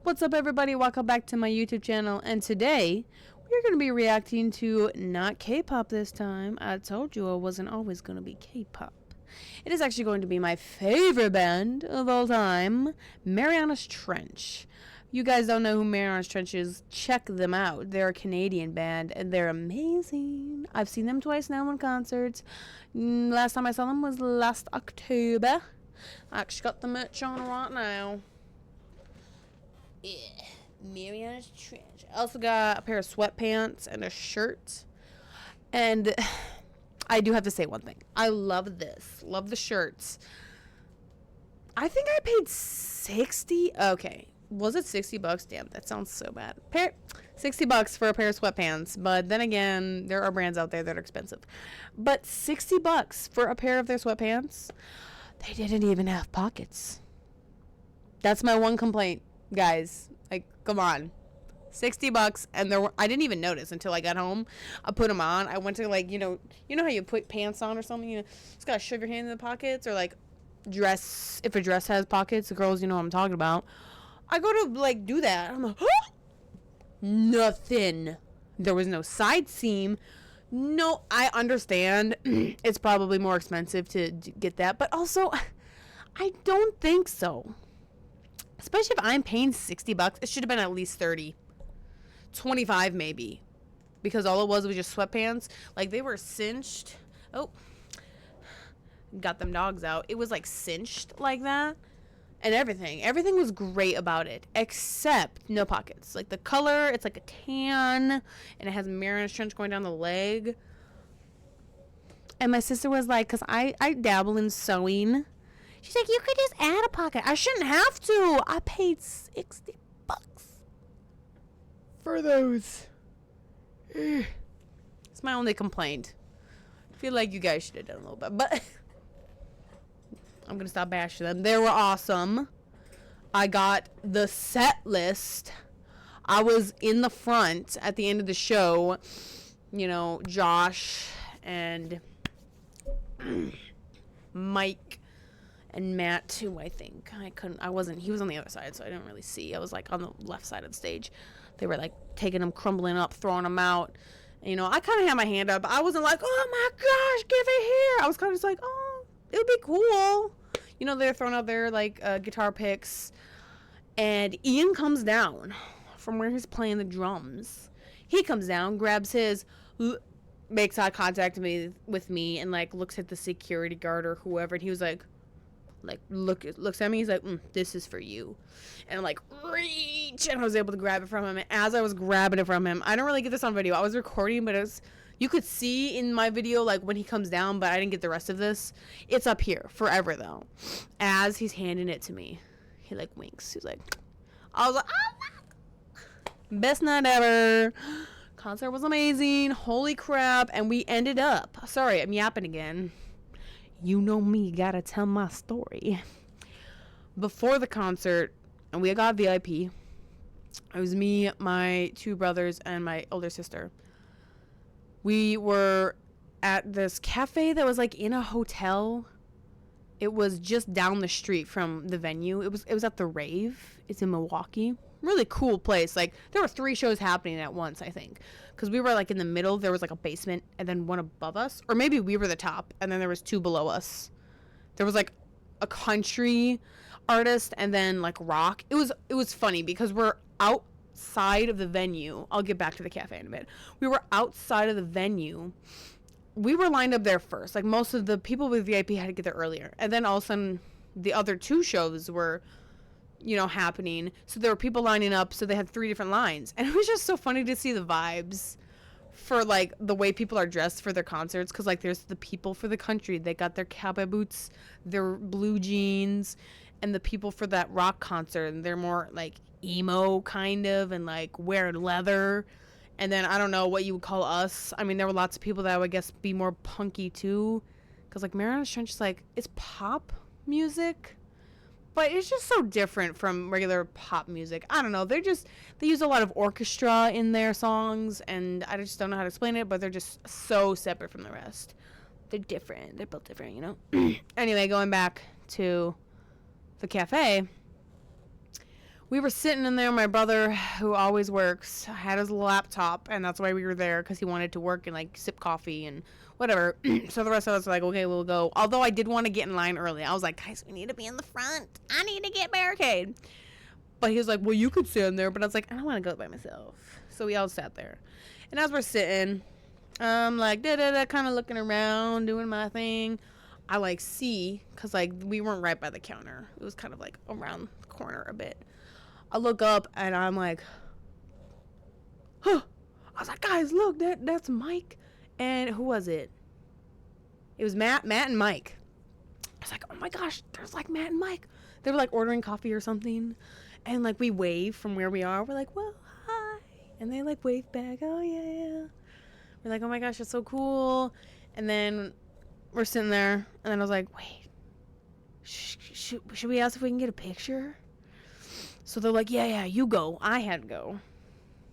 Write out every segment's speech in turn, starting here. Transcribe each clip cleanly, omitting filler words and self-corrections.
What's up, everybody? Welcome back to my YouTube channel, and today we're going to be reacting to not K-pop this time. I told you I wasn't always going to be K-pop. It is actually going to be my favorite band of all time, Marianas Trench. You guys don't know who Marianas Trench is, check them out. They're a Canadian band, and they're amazing. I've seen them twice now in concerts. Last time I saw them was last October. I actually got the merch on right now. Yeah, Marianas Trench. I also got a pair of sweatpants and a shirt. And I do have to say one thing. I love this. Love the shirts. I think I paid 60. Okay. Was it 60 bucks? Damn, that sounds so bad. 60 bucks for a pair of sweatpants. But then again, there are brands out there that are expensive. But 60 bucks for a pair of their sweatpants? They didn't even have pockets. That's my one complaint. Guys, like, come on. 60 bucks, and I didn't even notice until I got home. I put them on. I went to, like, you know how you put pants on or something? You know, just gotta shove your hand in the pockets, or like dress. If a dress has pockets, the girls, you know what I'm talking about. I go to like do that. I'm like, huh? Nothing. There was no side seam. No, I understand. It's probably more expensive to get that, but also, I don't think so. Especially if I'm paying 60 bucks, it should have been at least 30. 25 maybe. Because all it was just sweatpants. Like, they were cinched. Oh. Got them dogs out. It was, like, cinched like that. And everything. Everything was great about it. Except no pockets. Like, the color, it's like a tan. And it has Marianas Trench going down the leg. And my sister was like, because I dabble in sewing. She's like, you could just add a pocket. I shouldn't have to. I paid 60 bucks for those. It's my only complaint. I feel like you guys should have done a little bit. But I'm going to stop bashing them. They were awesome. I got the set list. I was in the front at the end of the show. You know, Josh and Mike and Matt too, I think. He was on the other side, so I didn't really see. I was like on the left side of the stage. They were like taking them, crumbling up, throwing them out. And, you know, I kind of had my hand up. I wasn't like, oh my gosh, give it here. I was kind of just like, oh, it would be cool. You know, they're throwing out their like guitar picks. And Ian comes down from where he's playing the drums. He comes down, grabs his, makes eye contact with me, and like looks at the security guard or whoever. And he was like looks at me. He's like, this is for you. And I'm like, reach, and I was able to grab it from him. And as I was grabbing it from him, I don't really get this on video. I was recording, but you could see in my video like when he comes down, but I didn't get the rest of this. It's up here forever though. As he's handing it to me, he like winks. He's like, I was like, oh, best night ever. Concert was amazing. Holy crap. And we ended up, sorry, I'm yapping again. You know me, gotta tell my story. Before the concert, and we got VIP. It was me, my two brothers, and my older sister. We were at this cafe that was like in a hotel. It was just down the street from the venue. It was at the Rave. It's in Milwaukee. Really cool place. Like, there were 3 shows happening at once, I think, because we were like in the middle. There was like a basement and then one above us, or maybe we were the top and then there was 2 below us. There was like a country artist and then like rock. It was funny because we're outside of the venue. I'll get back to the cafe in a bit. We were outside of the venue. We were lined up there first. Like, most of the people with VIP had to get there earlier, and then all of a sudden the other 2 shows were, you know, happening. So there were people lining up, so they had 3 different lines. And it was just so funny to see the vibes for, like, the way people are dressed for their concerts. Because, like, there's the people for the country. They got their cowboy boots, their blue jeans. And the people for that rock concert, and they're more, like, emo, kind of, and, like, wear leather. And then, I don't know what you would call us. I mean, there were lots of people that would, I guess, be more punky, too. Because, like, Marianas Trench is, like, it's pop music. But it's just so different from regular pop music. I don't know. They use a lot of orchestra in their songs, and I just don't know how to explain it, but they're just so separate from the rest. They're different. They're built different, you know? Anyway, going back to the cafe, we were sitting in there. My brother, who always works, had his laptop, and that's why we were there, because he wanted to work and like sip coffee and whatever. So the rest of us were like, okay, we'll go. Although I did want to get in line early. I was like, guys, we need to be in the front. I need to get barricade. But he was like, well, you could stand there. But I was like, I don't want to go by myself. So we all sat there. And as we're sitting, I'm like, kind of looking around, doing my thing. I like see, because like we weren't right by the counter. It was kind of like around the corner a bit. I look up and I'm like, huh. I was like, guys, look, that's Mike. And who was it? It was Matt and Mike. I was like, oh my gosh, there's like Matt and Mike. They were like ordering coffee or something. And like we wave from where we are. We're like, well, hi. And they like wave back. Oh yeah. We're like, oh my gosh, that's so cool. And then we're sitting there. And then I was like, wait, should we ask if we can get a picture? So they're like, yeah, you go. I had to go.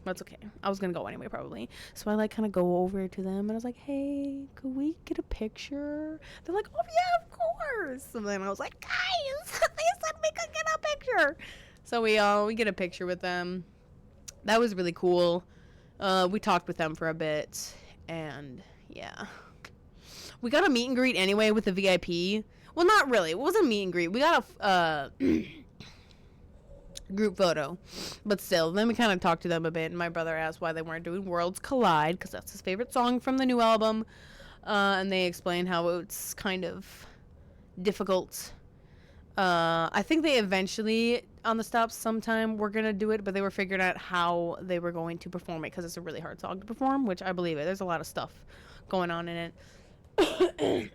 That's okay. I was going to go anyway, probably. So I, like, kind of go over to them, and I was like, hey, could we get a picture? They're like, oh, yeah, of course. And then I was like, guys, they said we could get a picture. So we get a picture with them. That was really cool. We talked with them for a bit, and, yeah. We got a meet and greet anyway with the VIP. Well, not really. It wasn't a meet and greet. We got a... group photo, but still, then we kind of talked to them a bit, and my brother asked why they weren't doing Worlds Collide, because that's his favorite song from the new album, and they explained how it's kind of difficult. I think they eventually, on the stops sometime, were going to do it, but they were figuring out how they were going to perform it, because it's a really hard song to perform, which I believe it. There's a lot of stuff going on in it.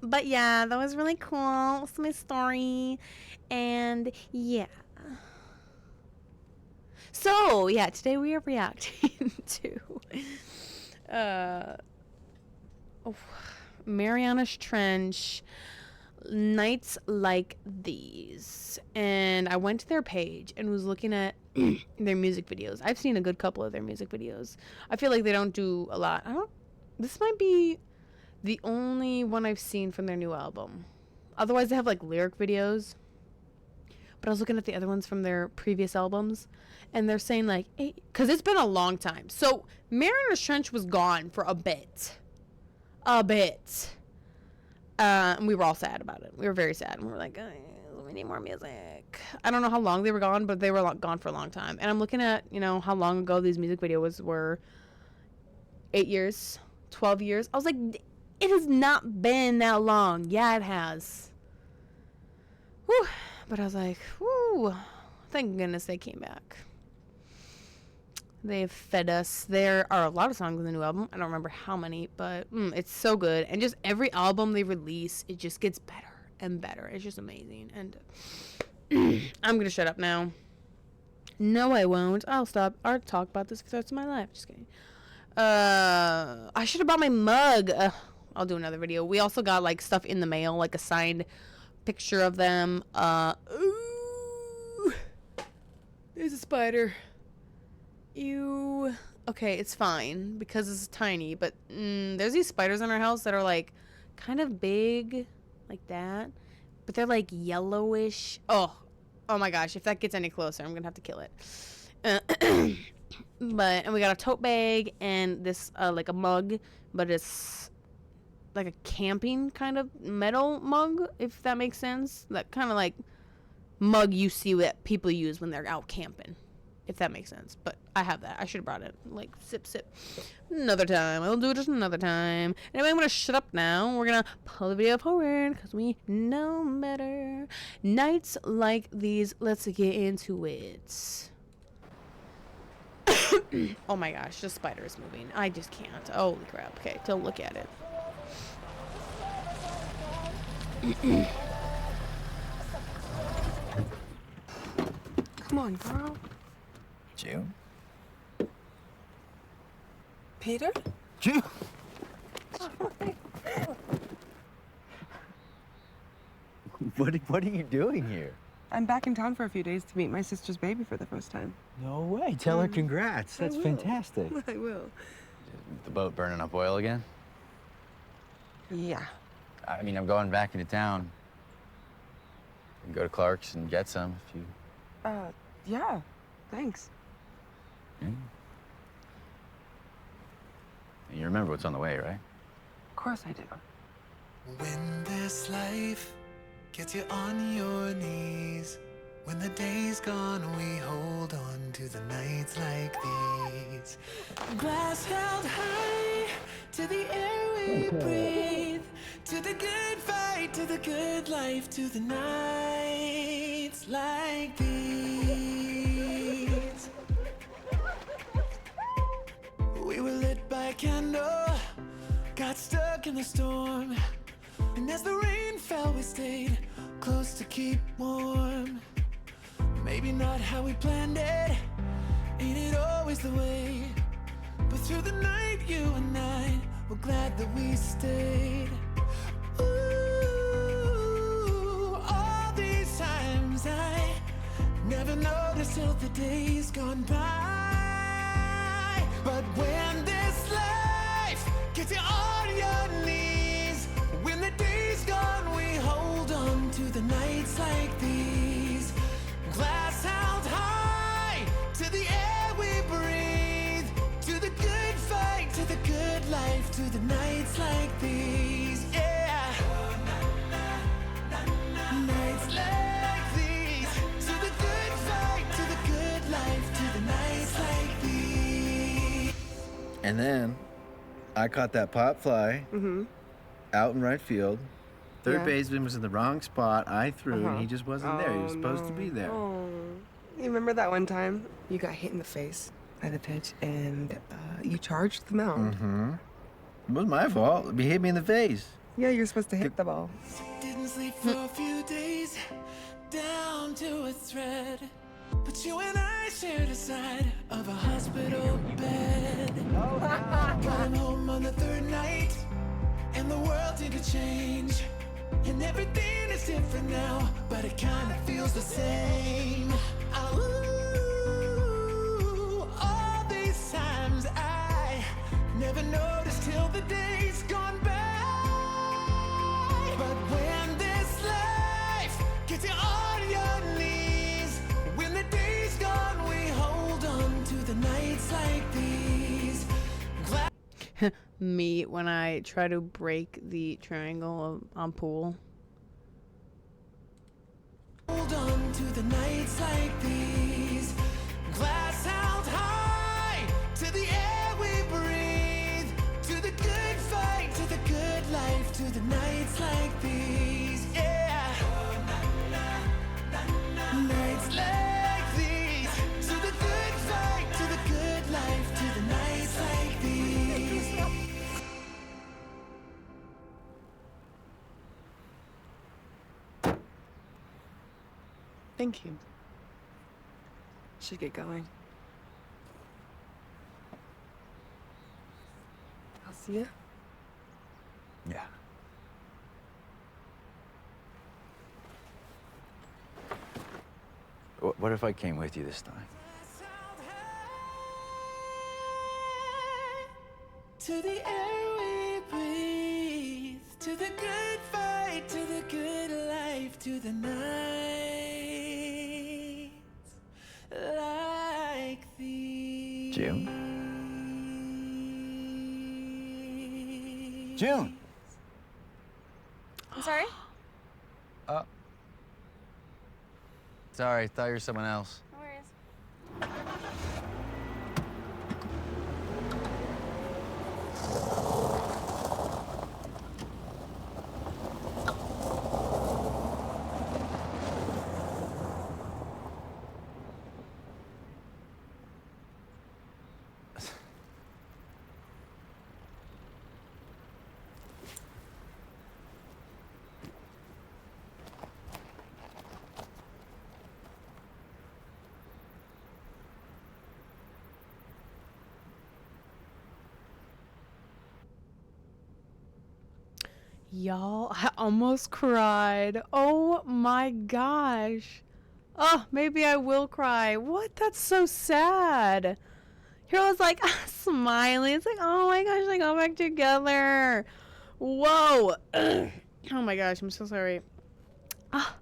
But yeah, that was really cool. That's my story, and yeah. So, yeah, today we are reacting to Marianas Trench Nights Like These. And I went to their page and was looking at their music videos. I've seen a good couple of their music videos. I feel like they don't do a lot. This might be the only one I've seen from their new album. Otherwise, they have, like, lyric videos. But I was looking at the other ones from their previous albums, and they're saying, like, because it's been a long time. So, Marianas Trench was gone for a bit. And we were all sad about it. We were very sad. And we were like, we need more music. I don't know how long they were gone, but they were gone for a long time. And I'm looking at, how long ago these music videos were. 8 years, 12 years. I was like, it has not been that long. Yeah, it has. Whew. But I was like, whoo, thank goodness they came back. They've fed us. There are a lot of songs in the new album. I don't remember how many, but it's so good. And just every album they release, it just gets better and better. It's just amazing. And I'm going to shut up now. No, I won't. I'll stop. I'll talk about this for the rest of my life. Just kidding. I should have brought my mug. I'll do another video. We also got, like, stuff in the mail, like a signed picture of them. Ooh, there's a spider. Ew. Okay, it's fine because it's tiny, but there's these spiders in our house that are like kind of big, like that, but they're like yellowish. Oh my gosh, if that gets any closer, I'm gonna have to kill it. And we got a tote bag and this like a mug, but it's like a camping kind of metal mug, if that makes sense. That kind of like mug you see that people use when they're out camping, if that makes sense. But I have that. I should have brought it. Like, sip. Another time. I'll do it just another time. Anyway, I'm going to shut up now. We're going to pull the video forward because we know better. Nights like these. Let's get into it. Oh my gosh, the spider is moving. I just can't. Holy crap. Okay, don't look at it. Come on, girl. June? Peter? June! What are you doing here? I'm back in town for a few days to meet my sister's baby for the first time. No way. Tell her congrats. That's fantastic. I will. The boat burning up oil again? Yeah. I mean, I'm going back into town. We can go to Clark's and get some if you... Yeah, thanks. Yeah. And you remember what's on the way, right? Of course I do. When this life gets you on your knees, when the day's gone, we hold on to the nights like these. Glass held high to the air we breathe, to the good fight, to the good life, to the nights like these. We were lit by a candle, got stuck in the storm, and as the rain fell, we stayed close to keep warm. Maybe not how we planned it, ain't it always the way? But through the night, you and I were glad that we stayed. Ooh, all these times I never noticed till the days gone by. But when this life gets you on your knees, when the day's gone, we hold on to the nights like these. Glass held high to the air we breathe, to the good fight, to the good life, to the nights like these. Yeah. Nights like these, to the good fight, to the good life, to the nights like these. And then I caught that pop fly out in right field. Third Yeah. baseman was in the wrong spot. I threw, and he just wasn't there. He was supposed to be there. Oh. You remember that one time you got hit in the face by the pitch and you charged the mound? It wasn't my fault. He hit me in the face. Yeah, you're supposed to hit the ball. Didn't sleep for a few days, down to a thread. But you and I shared a side of a hospital bed. Going home on the third night, and the world didn't change. And everything is different now, but it kinda feels the same. Ooh, all these times I never noticed till the days gone by. But when this life gets you on your knees, when the day's gone, we hold on to the nights like these. Me when I try to break the triangle on pool. Hold on to the nights like these. Glass held high to the air we breathe, to the good fight, to the good life, to the nights like these. Yeah. Nights like these, to the good fight, to the good life, to the nights like these. Thank you. Should get going. I'll see you. Yeah. What if I came with you this time? To the air we breathe, to the good fight, to the good life, to the nights like these. June? June! I'm sorry? Sorry, thought you were someone else. No worries. Y'all, I almost cried. Oh my gosh. Oh, maybe I will cry. What? That's so sad. Here I was like smiling. It's like, oh my gosh, they got back together. Whoa. Oh my gosh, I'm so sorry. Ah.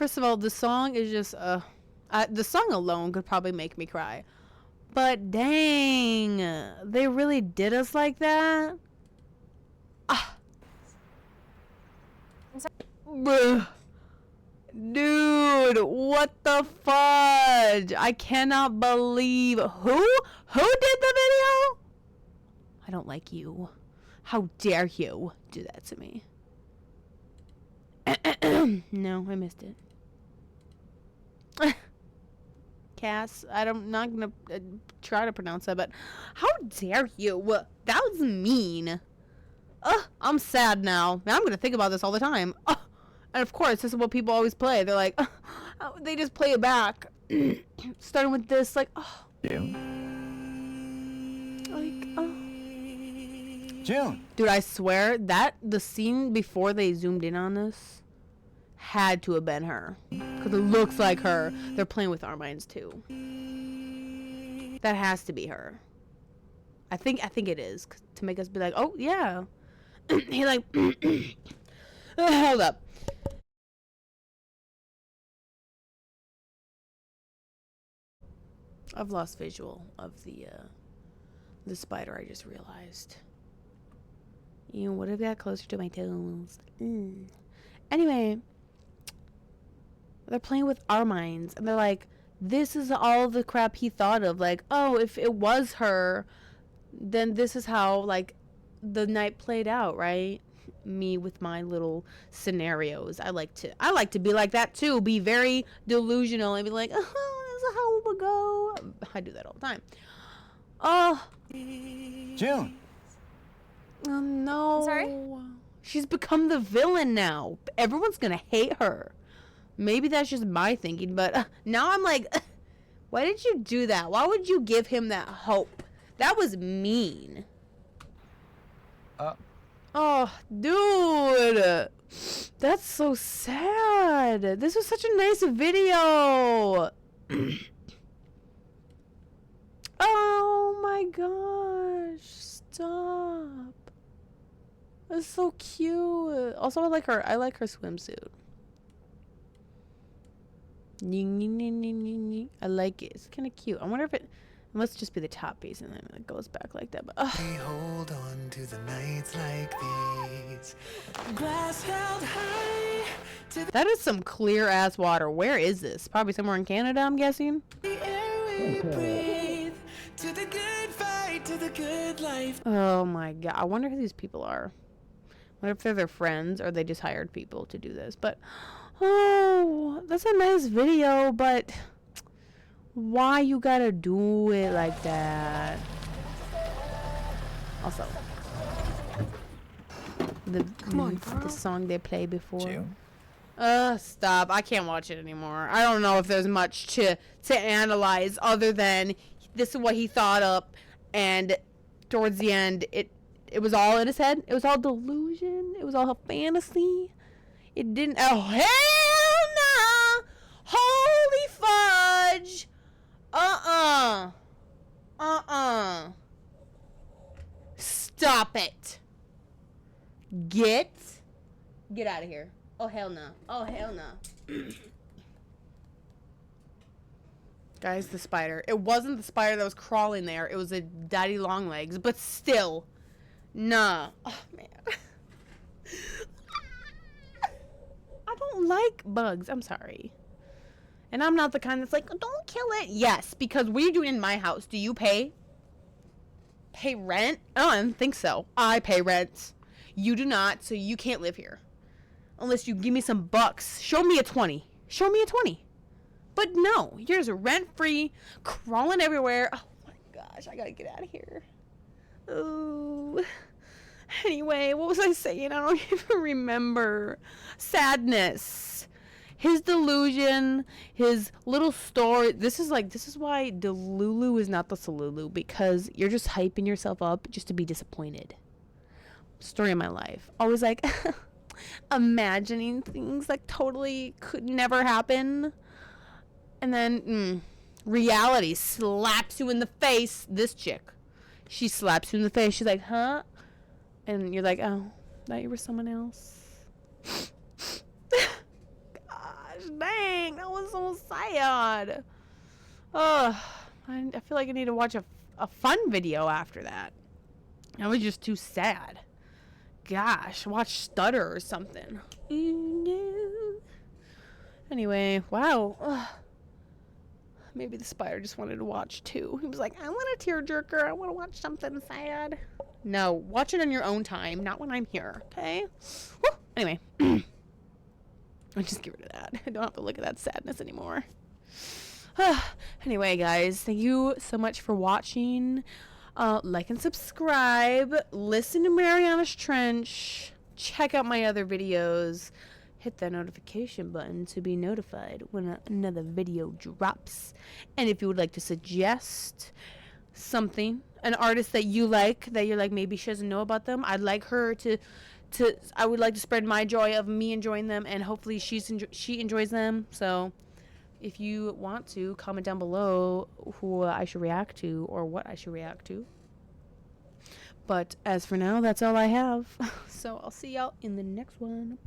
First of all, the song is just the song alone could probably make me cry. But dang, they really did us like that? Ah. Bruh. Dude, what the fudge? I cannot believe who did the video? I don't like you. How dare you do that to me? No, I missed it. Cass, I'm not gonna try to pronounce that, but how dare you? That was mean. I'm sad now. I'm gonna think about this all the time. And of course, this is what people always play. They're like, they just play it back. Starting with this, like, June. June. Dude, I swear that the scene before they zoomed in on this had to have been her, because it looks like her. They're playing with our minds too. That has to be her. I think it is, to make us be like, oh yeah. He like, hold up. I've lost visual of the spider. I just realized. You know, would have got closer to my toes. Anyway, they're playing with our minds, and they're like, this is all the crap he thought of. Like, oh, if it was her, then this is how, like, the night played out, right? Me with my little scenarios. I like to be like that too. Be very delusional and be like, this is how it would go. I do that all the time. Oh, June. oh no. I'm sorry? She's become the villain now. Everyone's gonna hate her. Maybe that's just my thinking, but now I'm like, why did you do that? Why would you give him that hope? That was mean. Oh, dude. That's so sad. This was such a nice video. Oh my gosh. Stop. That's so cute. Also, I like her swimsuit. I like it. It's kind of cute. I wonder if it must just be the top piece and then it goes back like that. But We hold on to the nights like these. Glass held high to that is some clear ass water. Where is this? Probably somewhere in Canada, I'm guessing. the air we breathe. To the good fight, to the good life. Oh my god. I wonder who these people are. I wonder if they're their friends or they just hired people to do this. But oh, that's a nice video, but why you gotta do it like that? Also, the song they played before. June. Stop. I can't watch it anymore. I don't know if there's much to analyze other than this is what he thought up, and towards the end, it was all in his head. It was all delusion. It was all fantasy. It didn't. Oh hell nah! Holy fudge! Stop it. Get out of here. Oh hell no. Oh hell no. Guys, the spider. It wasn't the spider that was crawling there. It was a daddy long legs, but still. Nah. Oh man. I don't like bugs. I'm sorry. And I'm not the kind that's like, don't kill it. Yes, because what are you doing in my house? Do you pay rent? Oh, I don't think so. I pay rent. You do not, so you can't live here. Unless you give me some bucks. Show me a 20. Show me a 20. But no, you're just rent-free, crawling everywhere. Oh my gosh, I gotta get out of here. Oh. Anyway, what was I saying? I don't even remember. Sadness. His delusion, his little story. This is why Delulu is not the Salulu, because you're just hyping yourself up just to be disappointed. Story of my life. Always like imagining things like totally could never happen. And then reality slaps you in the face. This chick. She slaps you in the face. She's like, huh? And you're like, oh, thought you were someone else. Gosh, Dang, that was so sad. I feel like I need to watch a fun video after that. That was just too sad. Gosh, watch Stutter or something. Anyway, wow. Maybe the spider just wanted to watch too. He was like, I want a tearjerker. I want to watch something sad. No, watch it on your own time, not when I'm here, okay? Woo! Anyway, I'll just get rid of that. I don't have to look at that sadness anymore. Anyway, guys, thank you so much for watching. Like and subscribe. Listen to Marianas Trench. Check out my other videos. Hit that notification button to be notified when another video drops. And if you would like to suggest something, an artist that you like, that you're like, maybe she doesn't know about them, I'd like her to I would like to spread my joy of me enjoying them, and hopefully she enjoys them. So if you want to, comment down below who I should react to or what I should react to. But as for now, that's all I have. So I'll see y'all in the next one.